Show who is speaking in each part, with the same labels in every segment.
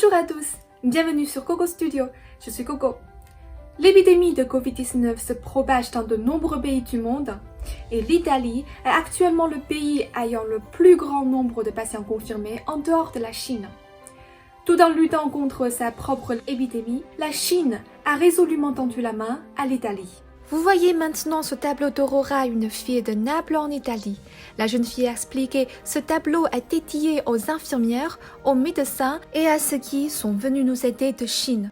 Speaker 1: Bonjour à tous, bienvenue sur Coco Studio, je suis Coco. L'épidémie de Covid-19 se propage dans de nombreux pays du monde et l'Italie est actuellement le pays ayant le plus grand nombre de patients confirmés en dehors de la Chine. Tout en luttant contre sa propre épidémie, la Chine a résolument tendu la main à l'Italie. Vous voyez maintenant ce tableau d'Aurora, une fille de Naples en Italie. La jeune fille a expliqué ce tableau est dédié aux infirmières, aux médecins et à ceux qui sont venus nous aider de Chine.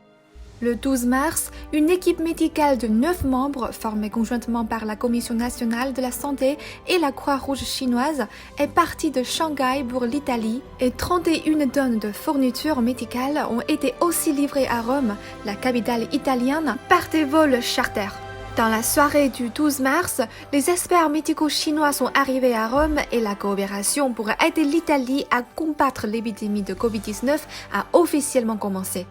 Speaker 1: Le 12 mars, une équipe médicale de 9 membres, formée conjointement par la Commission nationale de la santé et la Croix-Rouge chinoise, est partie de Shanghai pour l'Italie et 31 tonnes de fournitures médicales ont été aussi livrées à Rome, la capitale italienne, par des vols charters. Dans la soirée du 12 mars, les experts médicaux chinois sont arrivés à Rome et la coopération pour aider l'Italie à combattre l'épidémie de Covid-19 a officiellement commencé.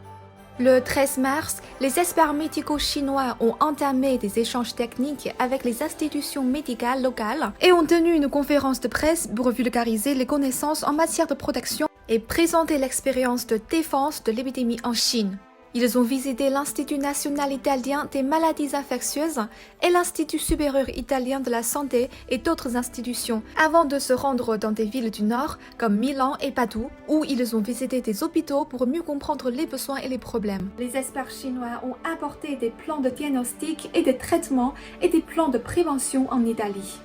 Speaker 1: Le 13 mars, les experts médicaux chinois ont entamé des échanges techniques avec les institutions médicales locales et ont tenu une conférence de presse pour vulgariser les connaissances en matière de protection et présenter l'expérience de défense de l'épidémie en Chine. Ils ont visité l'Institut national italien des maladies infectieuses et l'Institut supérieur italien de la santé et d'autres institutions avant de se rendre dans des villes du Nord comme Milan et Padoue où ils ont visité des hôpitaux pour mieux comprendre les besoins et les problèmes. Les experts chinois ont apporté des plans de diagnostic et de traitement et des plans de prévention en Italie.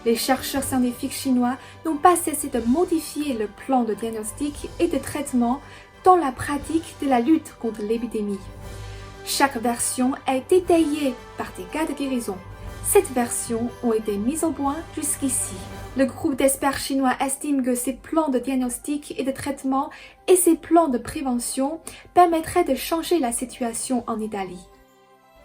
Speaker 1: Les chercheurs scientifiques chinois n'ont pas cessé de modifier le plan de diagnostic et de traitement dans la pratique de la lutte contre l'épidémie. Chaque version est détaillée par des cas de guérison. Cette version ont été mises au point jusqu'ici. Le groupe d'experts chinois estime que ces plans de diagnostic et de traitement et ces plans de prévention permettraient de changer la situation en Italie.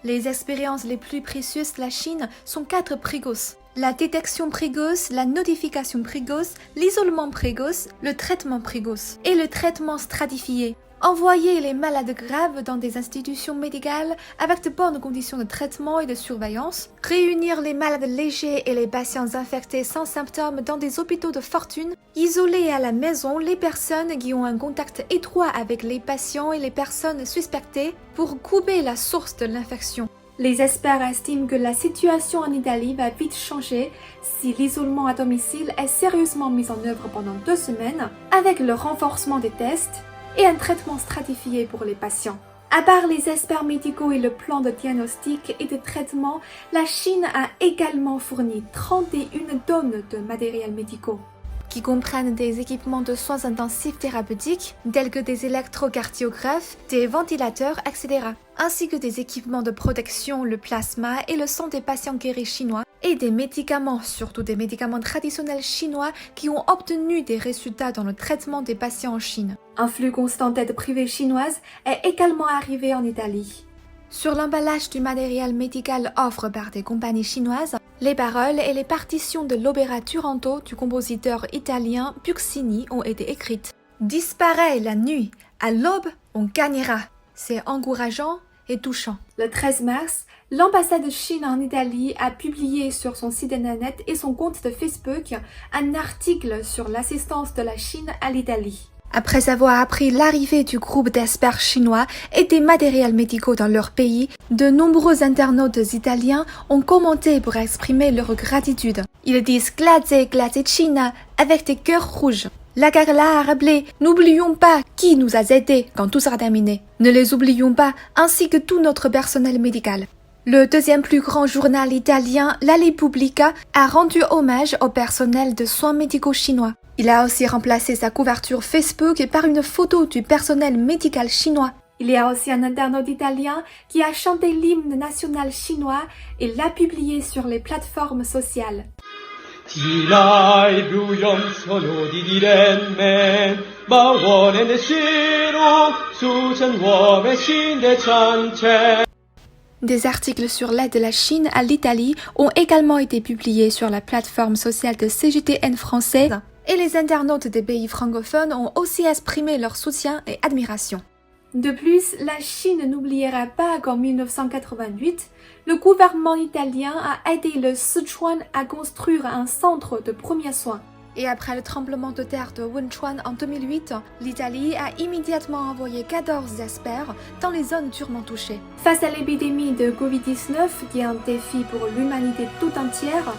Speaker 1: Les expériences les plus précieuses de la Chine sont 4 précoces. La détection précoce, la notification précoce, l'isolement précoce, le traitement précoce et le traitement stratifié. Envoyer les malades graves dans des institutions médicales avec de bonnes conditions de traitement et de surveillance. Réunir les malades légers et les patients infectés sans symptômes dans des hôpitaux de fortune. Isoler à la maison les personnes qui ont un contact étroit avec les patients et les personnes suspectées pour couper la source de l'infection. Les experts estiment que la situation en Italie va vite changer si l'isolement à domicile est sérieusement mis en œuvre pendant 2 semaines avec le renforcement des tests et un traitement stratifié pour les patients. À part les experts médicaux et le plan de diagnostic et de traitement, la Chine a également fourni 31 tonnes de matériels médicaux qui comprennent des équipements de soins intensifs thérapeutiques, tels que des électrocardiographes, des ventilateurs, etc., ainsi que des équipements de protection, le plasma et le sang des patients guéris chinois, et des médicaments, surtout des médicaments traditionnels chinois qui ont obtenu des résultats dans le traitement des patients en Chine. Un flux constant d'aide privée chinoise est également arrivé en Italie. Sur l'emballage du matériel médical offre par des compagnies chinoises, les paroles et les partitions de l'opéra Turandot du compositeur italien Puccini ont été écrites. Disparaît la nuit, à l'aube on gagnera. C'est encourageant et touchant. Le 13 mars, l'ambassade de Chine en Italie a publié sur son site internet et son compte de Facebook un article sur l'assistance de la Chine à l'Italie. Après avoir appris l'arrivée du groupe d'experts chinois et des matériels médicaux dans leur pays, de nombreux internautes italiens ont commenté pour exprimer leur gratitude. Ils disent « Grazie, grazie China » avec des cœurs rouges. La Carla a rappelé « N'oublions pas qui nous a aidés quand tout sera terminé. Ne les oublions pas, ainsi que tout notre personnel médical. » Le deuxième plus grand journal italien, La Repubblica, a rendu hommage au personnel de soins médicaux chinois. Il a aussi remplacé sa couverture Facebook par une photo du personnel médical chinois. Il y a aussi un internaute italien qui a chanté l'hymne national chinois et l'a publié sur les plateformes sociales. Des articles sur l'aide de la Chine à l'Italie ont également été publiés sur la plateforme sociale de CGTN française et les internautes des pays francophones ont aussi exprimé leur soutien et admiration. De plus, la Chine n'oubliera pas qu'en 1988, le gouvernement italien a aidé le Sichuan à construire un centre de premiers soins. Et après le tremblement de terre de Wenchuan en 2008, l'Italie a immédiatement envoyé 14 experts dans les zones durement touchées. Face à l'épidémie de Covid-19, qui est un défi pour l'humanité tout entière,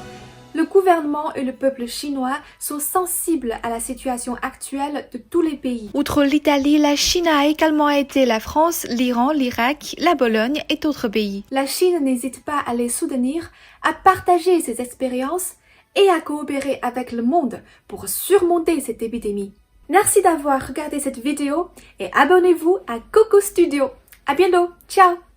Speaker 1: le gouvernement et le peuple chinois sont sensibles à la situation actuelle de tous les pays. Outre l'Italie, la Chine a également aidé la France, l'Iran, l'Irak, la Pologne et d'autres pays. La Chine n'hésite pas à les soutenir, à partager ses expériences et à coopérer avec le monde pour surmonter cette épidémie. Merci d'avoir regardé cette vidéo et abonnez-vous à Coco Studio. À bientôt, ciao!